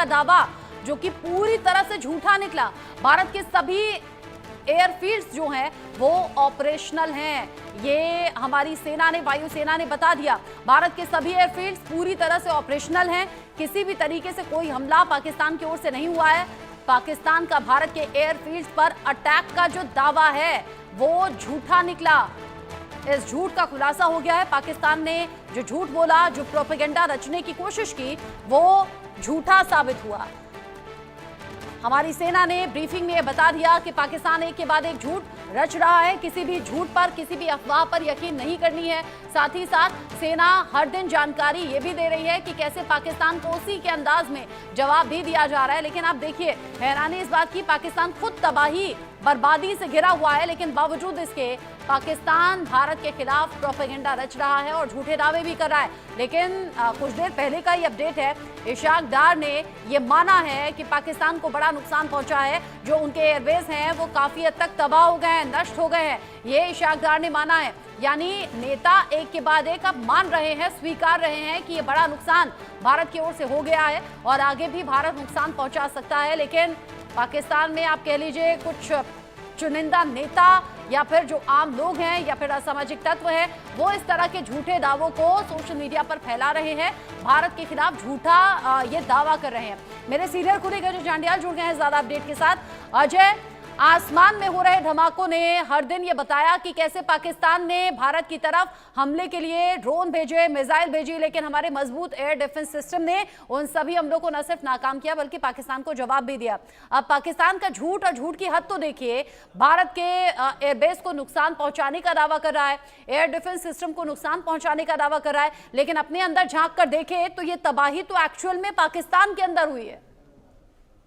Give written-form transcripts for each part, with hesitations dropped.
का दावा जो कि पूरी तरह से झूठा निकला। भारत के सभी एयरफील्ड्स जो हैं वो ऑपरेशनल हैं, ये हमारी सेना ने, वायुसेना ने बता दिया। भारत के सभी एयरफील्ड्स पूरी तरह से ऑपरेशनल हैं, किसी भी तरीके से कोई हमला पाकिस्तान की ओर से नहीं हुआ है। पाकिस्तान का भारत के एयरफील्ड्स पर अटैक का जो दावा है वो झूठा निकला। इस झूठ का खुलासा हो गया है। पाकिस्तान ने जो झूठ बोला, जो प्रोपेगेंडा रचने की कोशिश की, वो झूठा साबित हुआ। हमारी सेना ने ब्रीफिंग में यह बता दिया कि पाकिस्तान एक के बाद एक झूठ रच रहा है, किसी भी झूठ पर, किसी भी अफवाह पर यकीन नहीं करनी है। साथ ही साथ सेना हर दिन जानकारी ये भी दे रही है कि कैसे पाकिस्तान को उसी के अंदाज में जवाब भी दिया जा रहा है। लेकिन आप देखिए, हैरानी इस बात की, पाकिस्तान खुद तबाही बर्बादी से घिरा हुआ है, लेकिन बावजूद इसके पाकिस्तान भारत के खिलाफ प्रोपेगेंडा रच रहा है और झूठे दावे भी कर रहा है। लेकिन कुछ देर पहले का ये अपडेट है, इशाक डार ने ये माना है कि पाकिस्तान को बड़ा नुकसान पहुंचा है, जो उनके एयरबेस हैं वो काफी हद तक तबाह हो गए हैं, नष्ट हो गए हैं, ये इशाक डार ने माना है। यानी नेता एक के बाद एक अब मान रहे हैं, स्वीकार रहे हैं कि ये बड़ा नुकसान भारत की ओर से हो गया है और आगे भी भारत नुकसान पहुंचा सकता है। लेकिन पाकिस्तान में आप कह लीजिए कुछ चुनिंदा नेता या फिर जो आम लोग हैं या फिर असामाजिक तत्व हैं, वो इस तरह के झूठे दावों को सोशल मीडिया पर फैला रहे हैं, भारत के खिलाफ झूठा ये दावा कर रहे हैं। मेरे सीनियर कुलीग अजय जांडियाल जुड़ गए हैं ज्यादा अपडेट के साथ। अजय, आसमान में हो रहे धमाकों ने हर दिन ये बताया कि कैसे पाकिस्तान ने भारत की तरफ हमले के लिए ड्रोन भेजे, मिसाइल भेजी, लेकिन हमारे मजबूत एयर डिफेंस सिस्टम ने उन सभी हमलों को न सिर्फ नाकाम किया बल्कि पाकिस्तान को जवाब भी दिया। अब पाकिस्तान का झूठ और झूठ की हद तो देखिए, भारत के एयरबेस को नुकसान पहुंचाने का दावा कर रहा है, एयर डिफेंस सिस्टम को नुकसान पहुंचाने का दावा कर रहा है, लेकिन अपने अंदर झांक कर देखे तो ये तबाही तो एक्चुअल में पाकिस्तान के अंदर हुई है।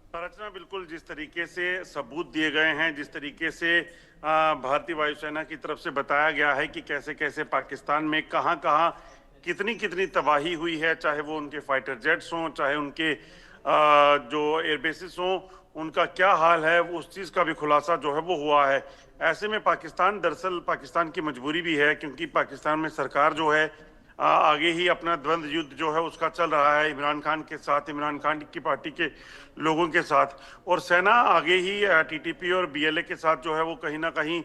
संरचना बिल्कुल जिस तरीके से सबूत दिए गए हैं, जिस तरीके से भारतीय वायुसेना की तरफ से बताया गया है कि कैसे कैसे पाकिस्तान में कहां कहां कितनी कितनी तबाही हुई है, चाहे वो उनके फाइटर जेट्स हों, चाहे उनके जो एयरबेसिस हों, उनका क्या हाल है, उस चीज़ का भी खुलासा जो है वो हुआ है। ऐसे में पाकिस्तान, दरअसल पाकिस्तान की मजबूरी भी है, क्योंकि पाकिस्तान में सरकार जो है आगे ही अपना द्वंद्व युद्ध जो है उसका चल रहा है इमरान खान के साथ, इमरान खान की पार्टी के लोगों के साथ, और सेना आगे ही टीटीपी और बीएलए के साथ जो है वो कहीं ना कहीं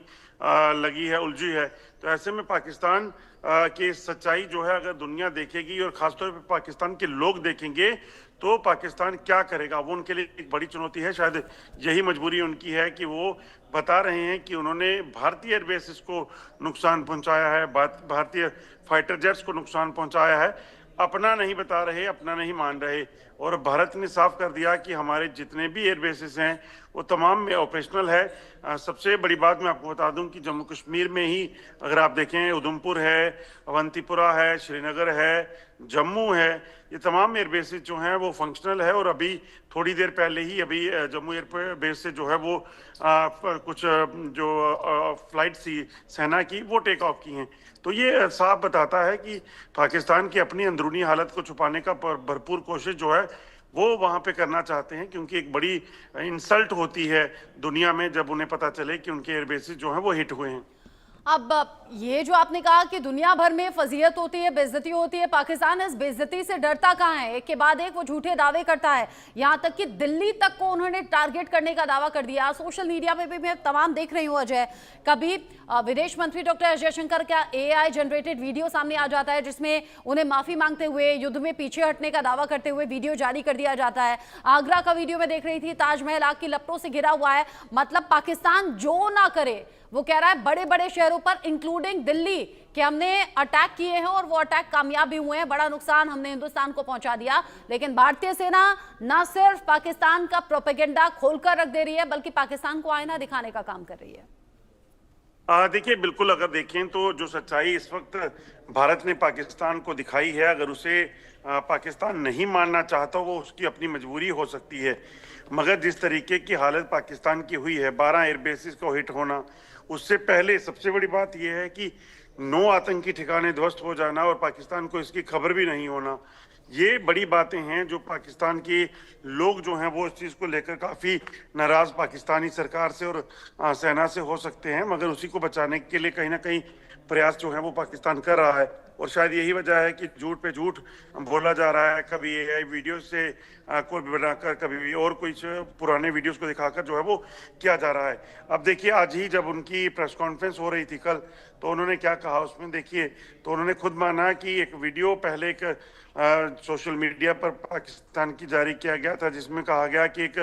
लगी है, उलझी है। तो ऐसे में पाकिस्तान की सच्चाई जो है अगर दुनिया देखेगी और खासतौर पर पाकिस्तान के लोग देखेंगे तो पाकिस्तान क्या करेगा, वो उनके लिए एक बड़ी चुनौती है। शायद यही मजबूरी उनकी है कि वो बता रहे हैं कि उन्होंने भारतीय एयरबेसिस को नुकसान पहुंचाया है, भारतीय फाइटर जेट्स को नुकसान पहुंचाया है, अपना नहीं बता रहे, अपना नहीं मान रहे। और भारत ने साफ कर दिया कि हमारे जितने भी एयरबेसिस हैं वो तमाम में ऑपरेशनल है। सबसे बड़ी बात मैं आपको बता दूं कि जम्मू कश्मीर में ही अगर आप देखें, उधमपुर है, अवंतीपुरा है, श्रीनगर है, जम्मू है, ये तमाम एयरबेसिस जो हैं वो फंक्शनल है। और अभी थोड़ी देर पहले ही अभी जम्मू एयरबेस से जो है वो कुछ जो फ्लाइट थी सेना की वो टेक ऑफ की हैं। तो ये साफ बताता है कि पाकिस्तान की अपनी अंदरूनी हालत को छुपाने का भरपूर कोशिश जो है वो वहाँ पे करना चाहते हैं, क्योंकि एक बड़ी इंसल्ट होती है दुनिया में जब उन्हें पता चले कि उनके एयरबेसिस जो हैं वो हिट हुए हैं। अब ये जो आपने कहा कि दुनिया भर में फजीयत होती है, बेइज्जती होती है, पाकिस्तान इस बेइज्जती से डरता कहाँ है? एक के बाद एक वो झूठे दावे करता है, यहाँ तक कि दिल्ली तक को उन्होंने टारगेट करने का दावा कर दिया। सोशल मीडिया पे भी मैं तमाम देख रही हूँ अजय, कभी विदेश मंत्री डॉक्टर एस जयशंकर का AI जनरेटेड वीडियो सामने आ जाता है जिसमें उन्हें माफी मांगते हुए, युद्ध में पीछे हटने का दावा करते हुए वीडियो जारी कर दिया जाता है। आगरा का वीडियो मैं देख रही थी, ताजमहल आग की लपटों से घिरा हुआ है। मतलब पाकिस्तान जो ना करे वो कह रहा है बड़े बड़े शहरों पर इंक्लूडिंग दिल्ली कि हमने अटैक किए हैं और वो अटैक कामयाब भी हुए हैं, बड़ा नुकसान हमने हिंदुस्तान को पहुंचा दिया। लेकिन भारतीय सेना ना सिर्फ पाकिस्तान का प्रोपेगेंडा खोलकर रख दे रही है बल्कि पाकिस्तान को आईना दिखाने का काम कर रही है। देखिए, बिल्कुल अगर देखें तो जो सच्चाई इस वक्त भारत ने पाकिस्तान को दिखाई है, अगर उसे पाकिस्तान नहीं मानना चाहता वो उसकी अपनी मजबूरी हो सकती है। मगर जिस तरीके की हालत पाकिस्तान की हुई है, 12 एयरबेसिस को हिट होना, उससे पहले सबसे बड़ी बात यह है कि 9 आतंकी ठिकाने ध्वस्त हो जाना और पाकिस्तान को इसकी खबर भी नहीं होना, ये बड़ी बातें हैं जो पाकिस्तान के लोग जो हैं वो इस चीज़ को लेकर काफ़ी नाराज़ पाकिस्तानी सरकार से और सेना से हो सकते हैं। मगर उसी को बचाने के लिए कहीं ना कहीं प्रयास जो है वो पाकिस्तान कर रहा है। और शायद यही वजह है कि झूठ पे झूठ बोला जा रहा है। कभी AI वीडियो से कोई बनाकर, कभी भी और कोई पुराने वीडियोस को दिखाकर जो है वो किया जा रहा है। अब देखिए, आज ही जब उनकी प्रेस कॉन्फ्रेंस हो रही थी कल, तो उन्होंने क्या कहा उसमें देखिए। तो उन्होंने खुद माना कि एक वीडियो पहले एक सोशल मीडिया पर पाकिस्तान की जारी किया गया था, जिसमें कहा गया कि एक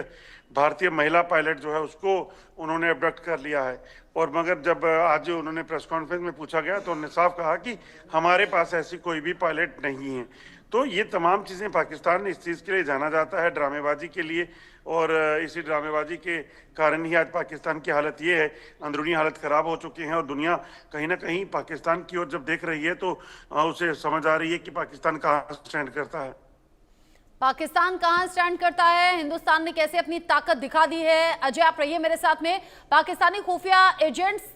भारतीय महिला पायलट जो है उसको उन्होंने अबडक्ट कर लिया है। और मगर जब आज उन्होंने प्रेस कॉन्फ्रेंस में पूछा गया तो उन्होंने साफ कहा कि हमारे पास ऐसी कोई भी पायलट नहीं है। तो ये तमाम चीज़ें पाकिस्तान इस चीज़ के लिए जाना जाता है, ड्रामेबाजी के लिए, और इसी ड्रामेबाजी के कारण ही आज पाकिस्तान की हालत ये है, अंदरूनी हालत ख़राब हो चुकी है। और दुनिया कहीं ना कहीं पाकिस्तान की ओर जब देख रही है तो उसे समझ आ रही है कि पाकिस्तान कहाँ स्टैंड करता है। पाकिस्तान कहां स्टैंड करता है, हिंदुस्तान ने कैसे अपनी ताकत दिखा दी है। अजय, आप रहिए मेरे साथ में। पाकिस्तानी खुफिया एजेंट्स